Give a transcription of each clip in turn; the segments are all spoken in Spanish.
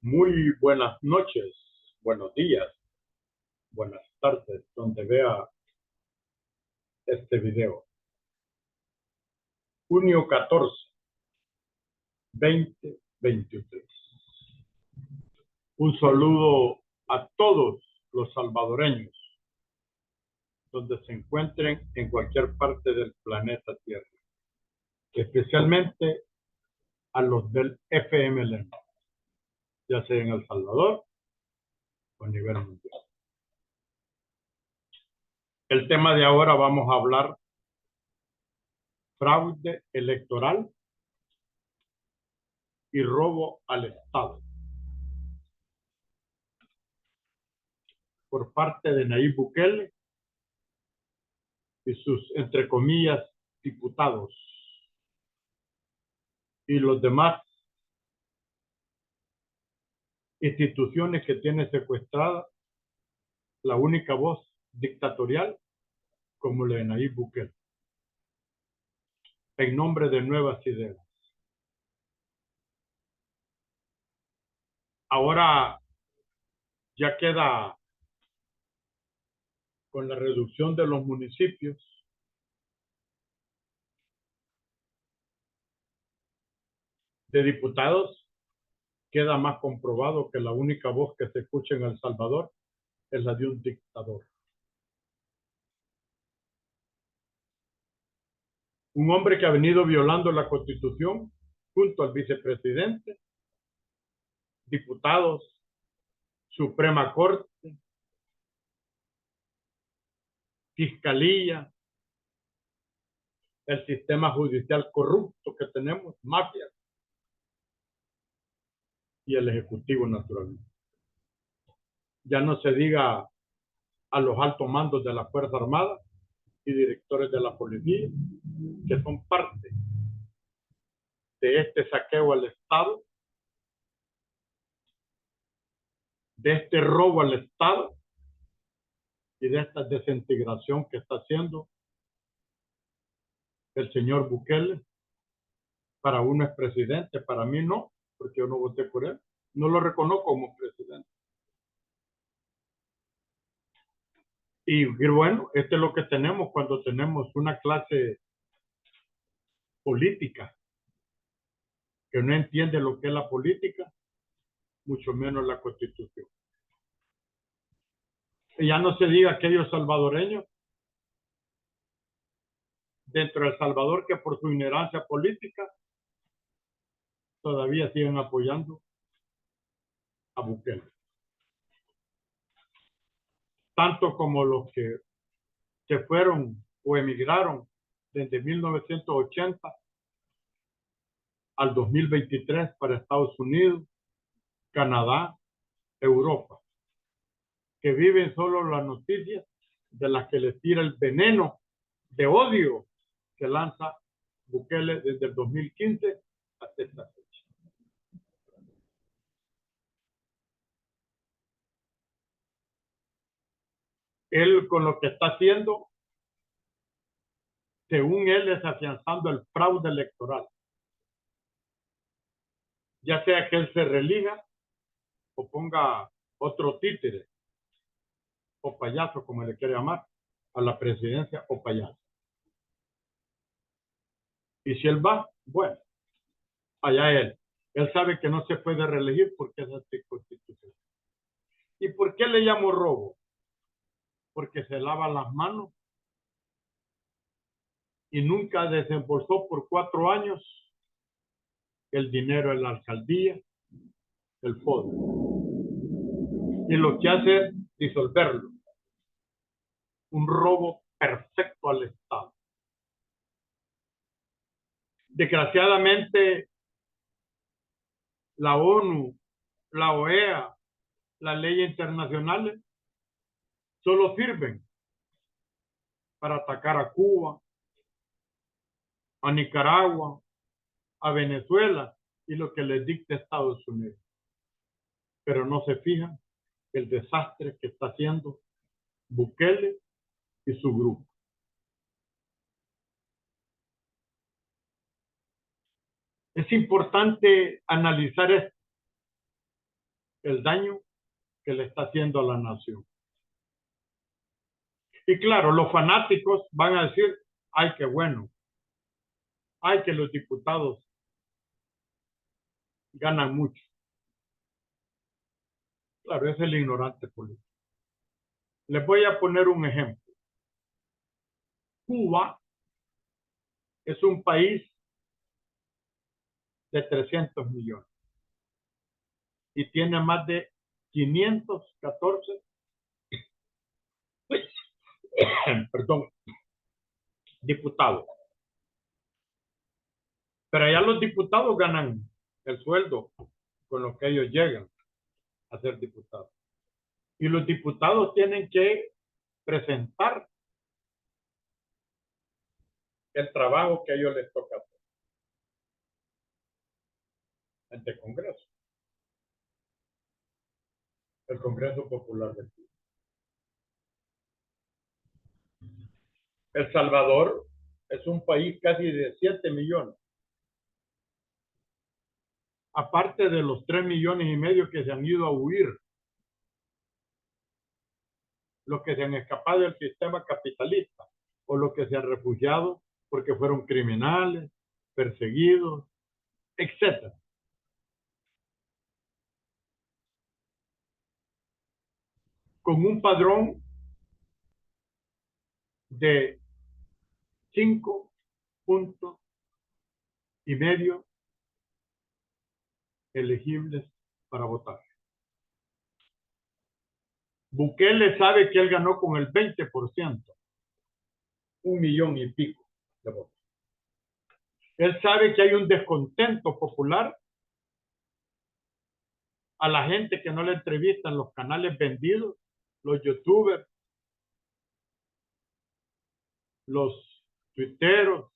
Muy buenas noches, buenos días, buenas tardes, donde vea este video. Junio 14, 2023. Un saludo a todos los salvadoreños, donde se encuentren en cualquier parte del planeta Tierra, especialmente a los del FMLN, ya sea en El Salvador o a nivel mundial. El tema de ahora vamos a hablar fraude electoral y robo al Estado por parte de Nayib Bukele y sus, entre comillas, diputados y los demás instituciones que tiene secuestrada la única voz dictatorial como la de Nayib Bukele, en nombre de nuevas ideas. Ahora ya queda, con la reducción de los municipios, de diputados, queda más comprobado que la única voz que se escucha en El Salvador es la de un dictador. Un hombre que ha venido violando la Constitución junto al vicepresidente, diputados, Suprema Corte, Fiscalía, el sistema judicial corrupto que tenemos, mafia, y el Ejecutivo, naturalmente. Ya no se diga a los altos mandos de la Fuerza Armada y directores de la policía, que son parte de este saqueo al Estado, de este robo al Estado y de esta desintegración que está haciendo el señor Bukele. Para uno es presidente, para mí no, porque yo no voté por él, no lo reconozco como presidente. Y bueno, esto es lo que tenemos cuando tenemos una clase política que no entiende lo que es la política, mucho menos la Constitución. Y ya no se diga aquellos salvadoreños dentro de El Salvador que por su ignorancia política todavía siguen apoyando a Bukele. Tanto como los que se fueron o emigraron desde 1980 al 2023 para Estados Unidos, Canadá, Europa, que viven solo las noticias de las que les tira el veneno de odio que lanza Bukele desde el 2015 hasta esta fecha. Él con lo que está haciendo, según él, es afianzando el fraude electoral. Ya sea que él se reelija o ponga otro títere o payaso, como le quiere llamar, a la presidencia o payaso. Y si él va, bueno, allá él. Él sabe que no se puede reelegir porque es anticonstitucional. ¿Y por qué le llamo robo? Porque se lava las manos y nunca desembolsó por 4 años el dinero de la alcaldía, el fondo. Y lo que hace es disolverlo. Un robo perfecto al Estado. Desgraciadamente, la ONU, la OEA, las leyes internacionales solo sirven para atacar a Cuba, a Nicaragua, a Venezuela y lo que les dicta Estados Unidos. Pero no se fijan el desastre que está haciendo Bukele y su grupo. Es importante analizar esto, el daño que le está haciendo a la nación. Y claro, los fanáticos van a decir, ay, qué bueno, ay, que los diputados ganan mucho. Claro, ese es el ignorante político. Les voy a poner un ejemplo. Cuba es un país de 300 millones y tiene más de 514, perdón, diputados. Pero allá los diputados ganan el sueldo con lo que ellos llegan a ser diputados. Y los diputados tienen que presentar el trabajo que a ellos les toca hacer ante el Congreso, el Congreso Popular de Cuba. El Salvador es un país casi de 7 millones, aparte de los 3 millones y medio que se han ido a huir, los que se han escapado del sistema capitalista o los que se han refugiado porque fueron criminales, perseguidos, etcétera. Con un padrón de 5,5 elegibles para votar. Bukele sabe que él ganó con el 20%, 1,000,000 y pico de votos. Él sabe que hay un descontento popular a la gente que no le entrevistan los canales vendidos, los youtubers, los tuiteros,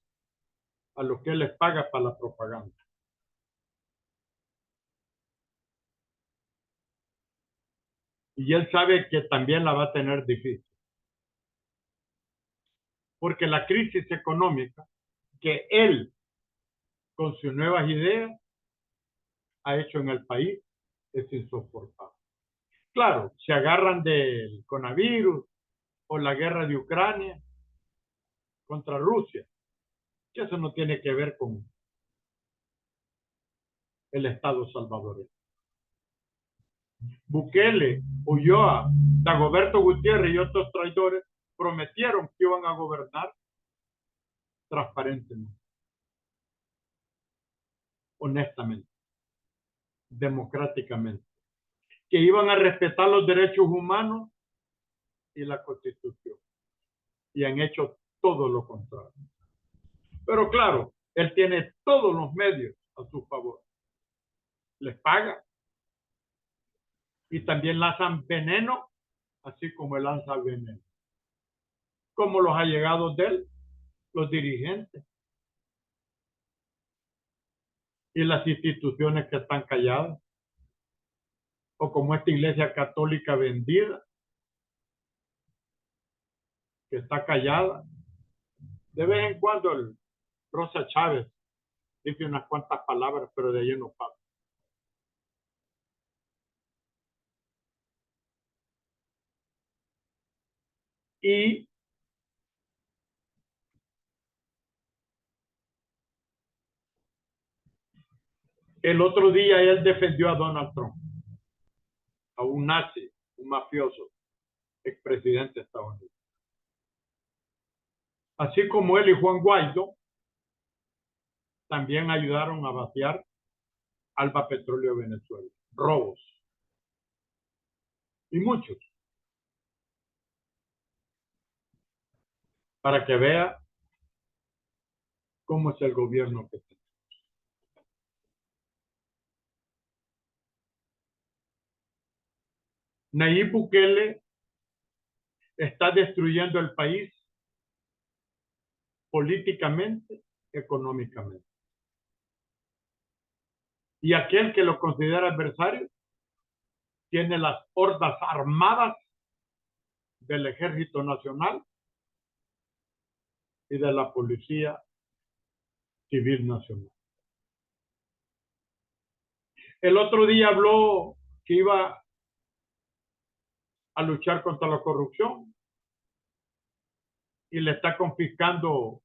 a los que él les paga para la propaganda. Y él sabe que también la va a tener difícil. Porque la crisis económica que él, con sus nuevas ideas, ha hecho en el país es insoportable. Claro, se agarran del coronavirus o la guerra de Ucrania contra Rusia, que eso no tiene que ver con el Estado salvadoreño. Bukele, Ulloa, Dagoberto Gutiérrez y otros traidores prometieron que iban a gobernar transparentemente, honestamente, democráticamente, que iban a respetar los derechos humanos y la Constitución. Y han hecho todo lo contrario. Pero claro, él tiene todos los medios a su favor. Les paga. Y también lanzan veneno, así como él lanza veneno. Como los allegados de él, los dirigentes y las instituciones que están calladas. O como esta iglesia católica vendida, que está callada. De vez en cuando el Rosa Chávez dice unas cuantas palabras, pero de ahí no pasa. Y el otro día él defendió a Donald Trump, a un nazi, un mafioso, expresidente de Estados Unidos. Así como él y Juan Guaidó también ayudaron a vaciar Alba Petróleo de Venezuela. Robos. Y muchos. Para que vea cómo es el gobierno que tiene. Nayib Bukele está destruyendo el país políticamente, económicamente. Y aquel que lo considera adversario tiene las hordas armadas del Ejército Nacional y de la Policía Civil Nacional. El otro día habló que iba a luchar contra la corrupción y le está confiscando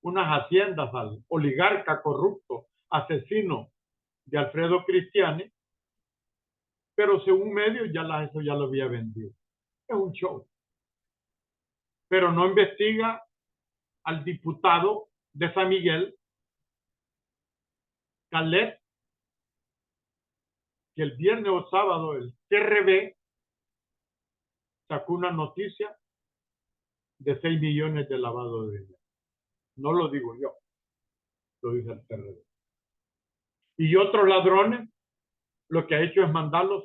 unas haciendas al oligarca corrupto, asesino de Alfredo Cristiani, pero según medios eso ya lo había vendido. Es un show. Pero no investiga al diputado de San Miguel, Caleb, que el viernes o sábado el TRB sacó una noticia de 6 millones de lavado de dinero. No lo digo yo, lo dice el TRB. Y otros ladrones lo que ha hecho es mandarlos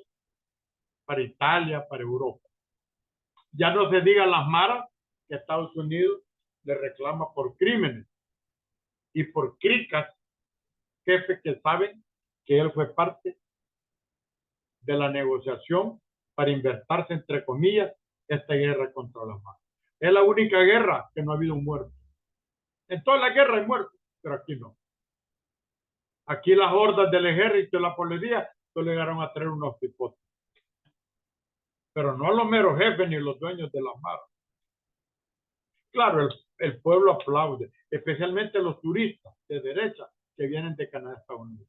para Italia, para Europa. Ya no se diga las maras que Estados Unidos le reclama por crímenes y por cricas, jefes que saben que él fue parte de la negociación para invertirse, entre comillas, esta guerra contra las maras. Es la única guerra que no ha habido un muerto. En toda la guerra hay muertos, pero aquí no. Aquí las hordas del ejército y la policía solo llegaron a traer unos pipotes. Pero no los meros jefes ni los dueños de las maras. Claro, el pueblo aplaude, especialmente los turistas de derecha que vienen de Canadá a Estados Unidos.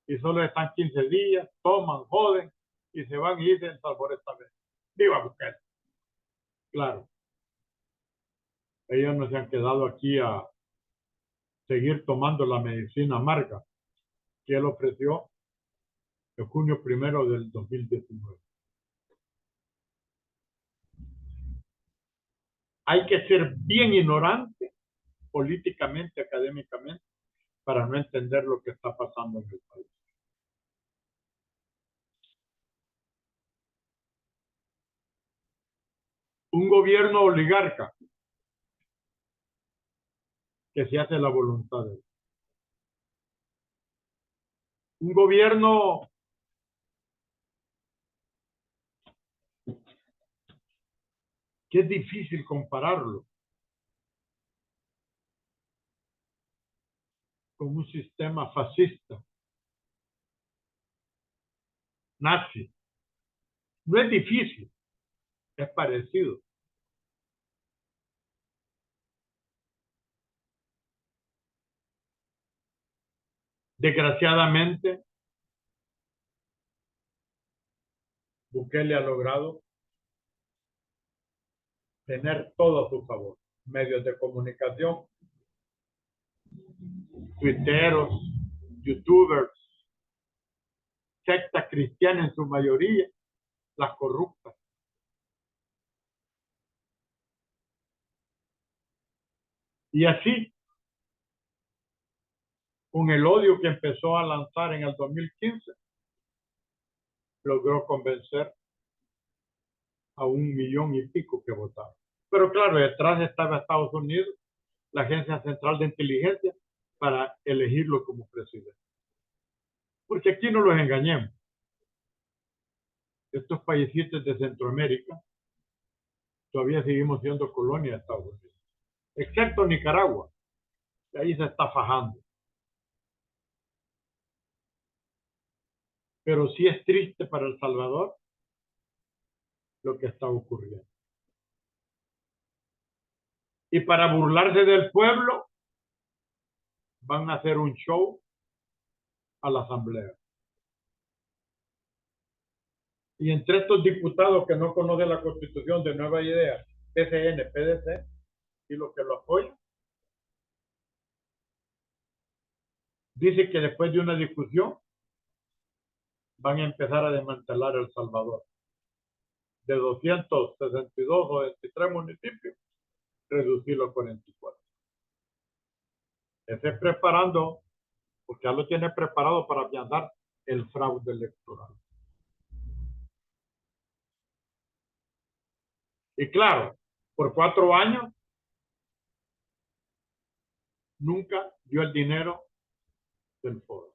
Y solo están 15 días, toman, joden y se van y dicen por esta vez. ¡Viva Bukele! Claro, ellos no se han quedado aquí a seguir tomando la medicina amarga que él ofreció en junio 1 del 2019. Hay que ser bien ignorante políticamente, académicamente, para no entender lo que está pasando en el país. Un gobierno oligarca que se hace la voluntad de él. Un gobierno que es difícil compararlo con un sistema fascista, nazi. No es difícil, es parecido. Desgraciadamente, Bukele ha logrado tener todo a su favor. Medios de comunicación, tuiteros, youtubers, secta cristiana en su mayoría, las corruptas. Y así, con el odio que empezó a lanzar en el 2015, logró convencer a 1,5 millones que votaron. Pero claro, detrás estaba Estados Unidos, la Agencia Central de Inteligencia, para elegirlo como presidente. Porque aquí no los engañemos. Estos países de Centroamérica todavía seguimos siendo colonia de Estados Unidos. Excepto Nicaragua, que ahí se está fajando. Pero sí es triste para El Salvador lo que está ocurriendo. Y para burlarse del pueblo, van a hacer un show a la asamblea. Y entre estos diputados que no conocen la constitución de Nueva Idea, PCN, PDC, y los que lo apoyan, dice que después de una discusión van a empezar a desmantelar El Salvador. De 262 o 23 municipios, reducirlo a 44. Esté preparando, porque ya lo tiene preparado para apiandar el fraude electoral. Y claro, por 4 años nunca dio el dinero del foro.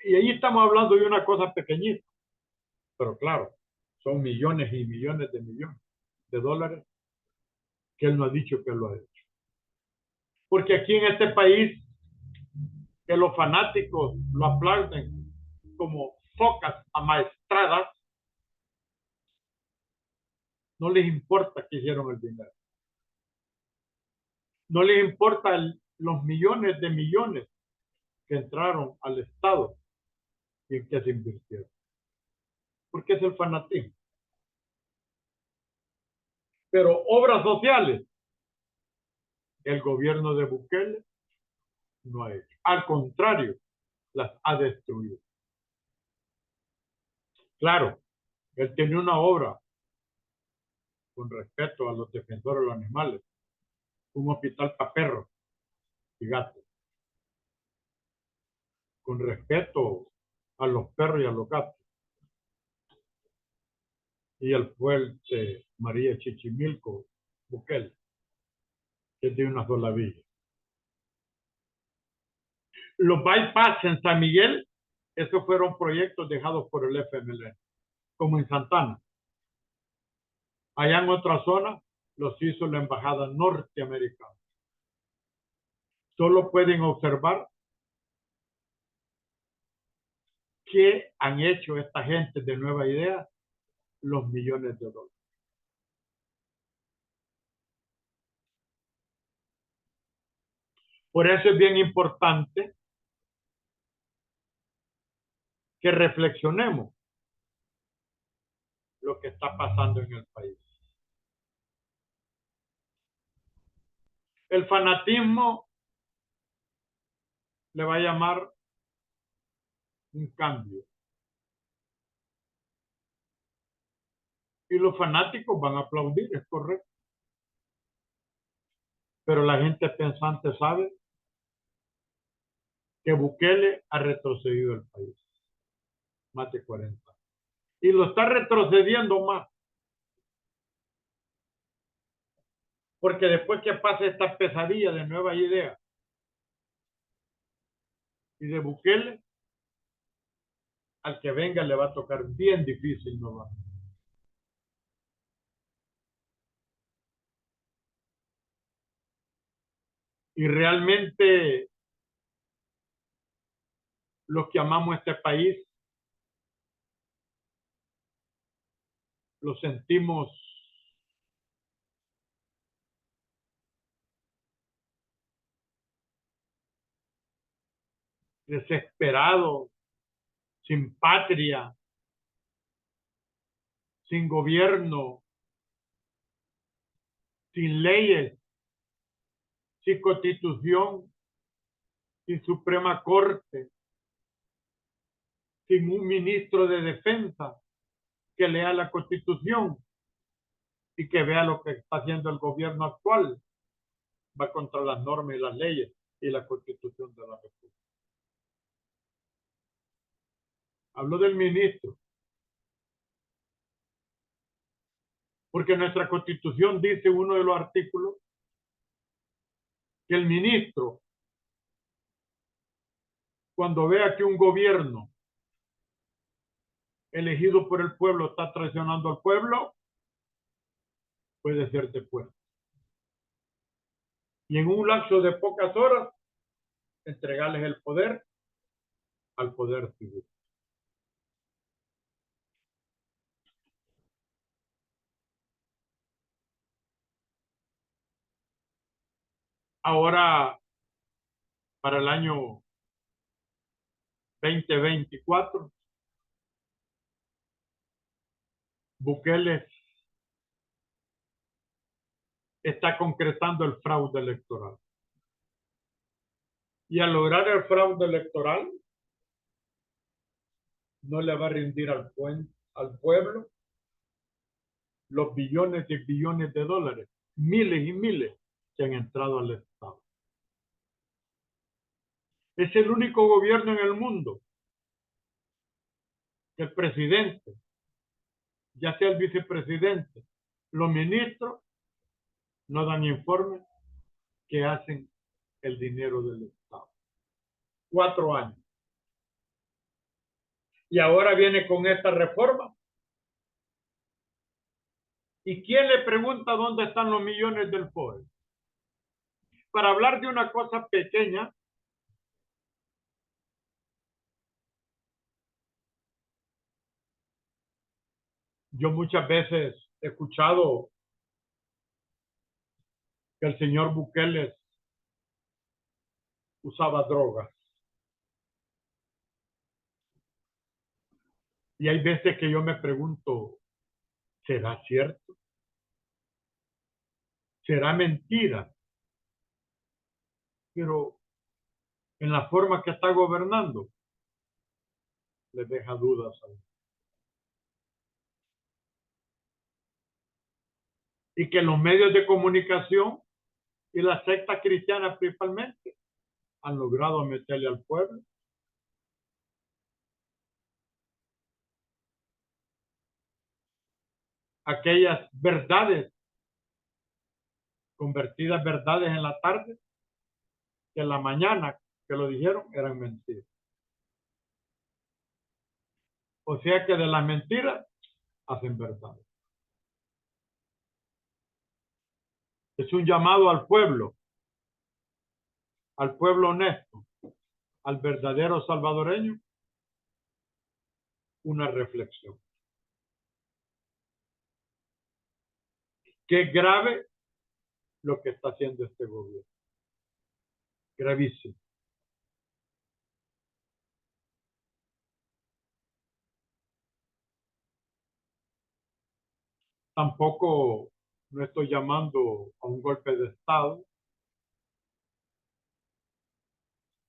Y ahí estamos hablando de una cosa pequeñita, pero claro, son millones y millones de dólares que él no ha dicho que lo ha hecho. Porque aquí en este país, que los fanáticos lo aplauden como focas amaestradas, no les importa que hicieron el dinero. No les importa los millones de millones que entraron al Estado y en que se invirtieron. Porque es el fanatismo. Pero obras sociales, el gobierno de Bukele no ha hecho. Al contrario, las ha destruido. Claro, él tiene una obra con respeto a los defensores de los animales, un hospital para perros y gatos, con respeto a los perros y a los gatos. Y el fuerte María Chichimilco Bukele, que es de una sola villa. Los bypass en San Miguel, esos fueron proyectos dejados por el FMLN, como en Santana. Allá en otra zona los hizo la embajada norteamericana. Solo pueden observar qué han hecho esta gente de Nueva Idea los millones de dólares. Por eso es bien importante que reflexionemos lo que está pasando en el país. El fanatismo le va a llamar un cambio. Y los fanáticos van a aplaudir, es correcto. Pero la gente pensante sabe que Bukele ha retrocedido el país más de 40 años. Y lo está retrocediendo más. Porque después que pase esta pesadilla de Nueva Idea y de Bukele, al que venga le va a tocar bien difícil no va. Y realmente los que amamos este país lo sentimos desesperados, sin patria, sin gobierno, sin leyes, sin constitución, sin Suprema Corte, sin un ministro de defensa que lea la Constitución y que vea lo que está haciendo el gobierno actual. Va contra las normas y las leyes y la Constitución de la República. Hablo del ministro, porque nuestra Constitución dice uno de los artículos que el ministro, cuando vea que un gobierno elegido por el pueblo está traicionando al pueblo, puede ser depuesto. Y en un lapso de pocas horas, entregarles el poder al poder civil. Ahora, para el año 2024, Bukele está concretando el fraude electoral. Y al lograr el fraude electoral, no le va a rendir al pueblo los billones y billones de dólares, miles y miles que han entrado al Estado. Es el único gobierno en el mundo que el presidente, ya sea el vicepresidente, los ministros, no dan informes que hacen el dinero del Estado. 4 años. Y ahora viene con esta reforma. ¿Y quién le pregunta dónde están los millones del FOE? Para hablar de una cosa pequeña, Yo muchas veces he escuchado que el señor Bukele usaba drogas. Y hay veces que yo me pregunto, ¿será cierto? ¿Será mentira? Pero en la forma que está gobernando, le deja dudas a uno. Y que los medios de comunicación y la secta cristiana principalmente han logrado meterle al pueblo aquellas verdades convertidas verdades en la tarde, que en la mañana que lo dijeron eran mentiras. O sea que de las mentiras hacen verdades. Es un llamado al pueblo honesto, al verdadero salvadoreño, una reflexión. Qué grave lo que está haciendo este gobierno. Gravísimo. Tampoco no estoy llamando a un golpe de Estado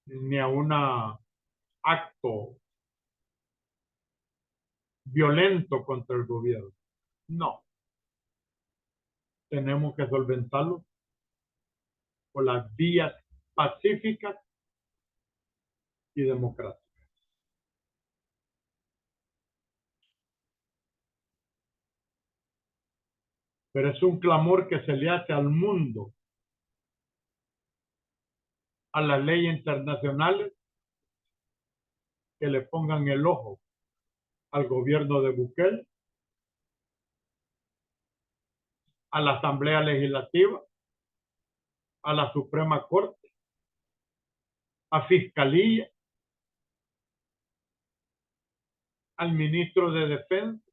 ni a un acto violento contra el gobierno. No, tenemos que solventarlo por las vías pacíficas y democráticas. Pero es un clamor que se le hace al mundo, a las leyes internacionales, que le pongan el ojo al gobierno de Bukele, a la Asamblea Legislativa, a la Suprema Corte, a Fiscalía, al ministro de Defensa,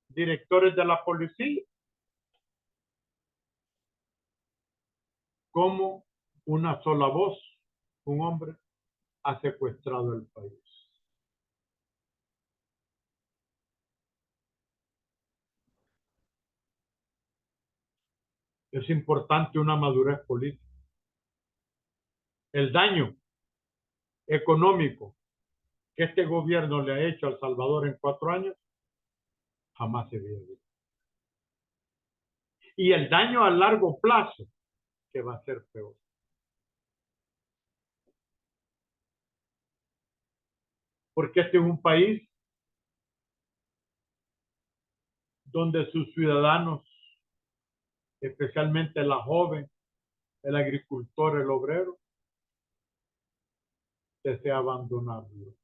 directores de la policía, como una sola voz, un hombre ha secuestrado el país. Es importante una madurez política. El daño económico que este gobierno le ha hecho a El Salvador en 4 años jamás se había visto. Y el daño a largo plazo que va a ser peor. Porque este es un país donde sus ciudadanos, especialmente la joven, el agricultor, el obrero, desea abandonarlo,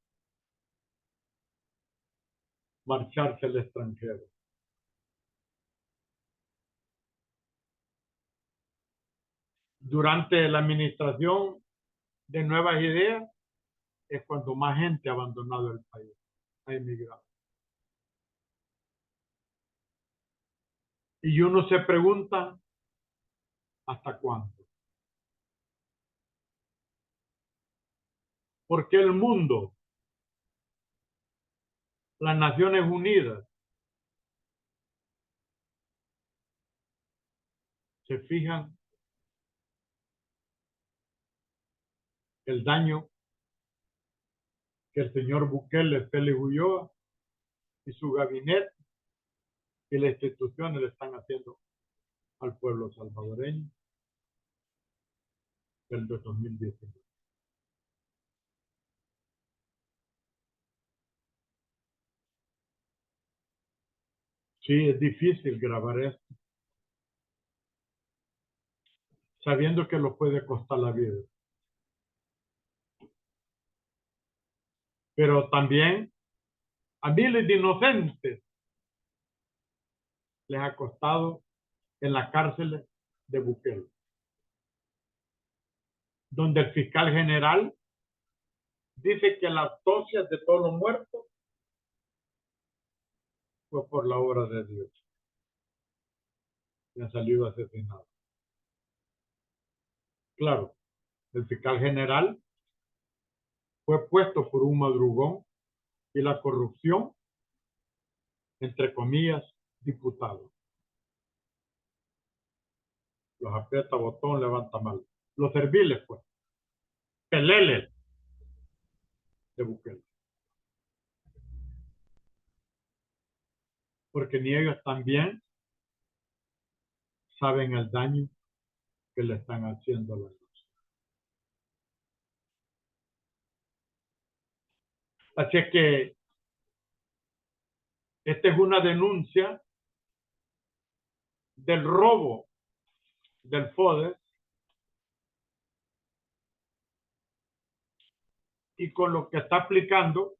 marcharse al extranjero. Durante la administración de Nuevas Ideas es cuando más gente ha abandonado el país, ha emigrado. Y uno se pregunta, ¿hasta cuándo? ¿Por qué el mundo, las Naciones Unidas, se fijan el daño que el señor Bukele, Félix Ulloa y su gabinete y las instituciones le están haciendo al pueblo salvadoreño del 2019? Sí, es difícil grabar esto, sabiendo que lo puede costar la vida. Pero también a miles de inocentes les ha costado en la cárcel de Bukele, donde el fiscal general dice que las autopsias de todos los muertos fue por la obra de Dios y han salido asesinados. Claro, el fiscal general fue puesto por un madrugón y la corrupción, entre comillas, diputados. Los aprieta botón, levanta mano. Los serviles, pues. Peleles de Bukele. Porque ni ellos también saben el daño que le están haciendo a la nación. Así es que esta es una denuncia del robo del FODES y con lo que está aplicando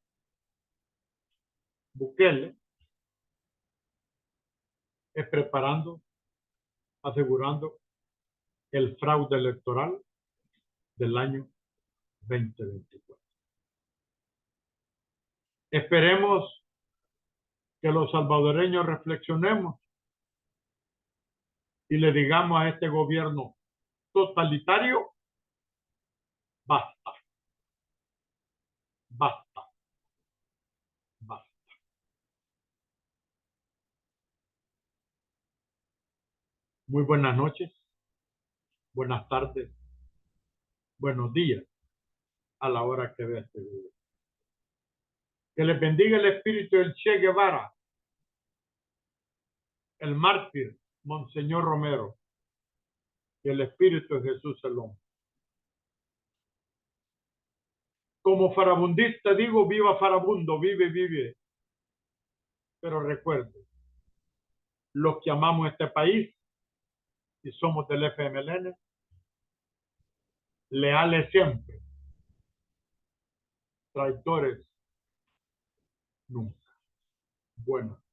Bukele es preparando, asegurando el fraude electoral del año 2024. Esperemos que los salvadoreños reflexionemos y le digamos a este gobierno totalitario, basta, basta, basta. Muy buenas noches, buenas tardes, buenos días a la hora que vea este video. Que les bendiga el espíritu del Che Guevara, el mártir Monseñor Romero y el espíritu de Jesús Salón. Como farabundista digo, viva Farabundo, vive, vive. Pero recuerde, los que amamos este país y somos del FMLN, leales siempre, traidores nunca. Bueno.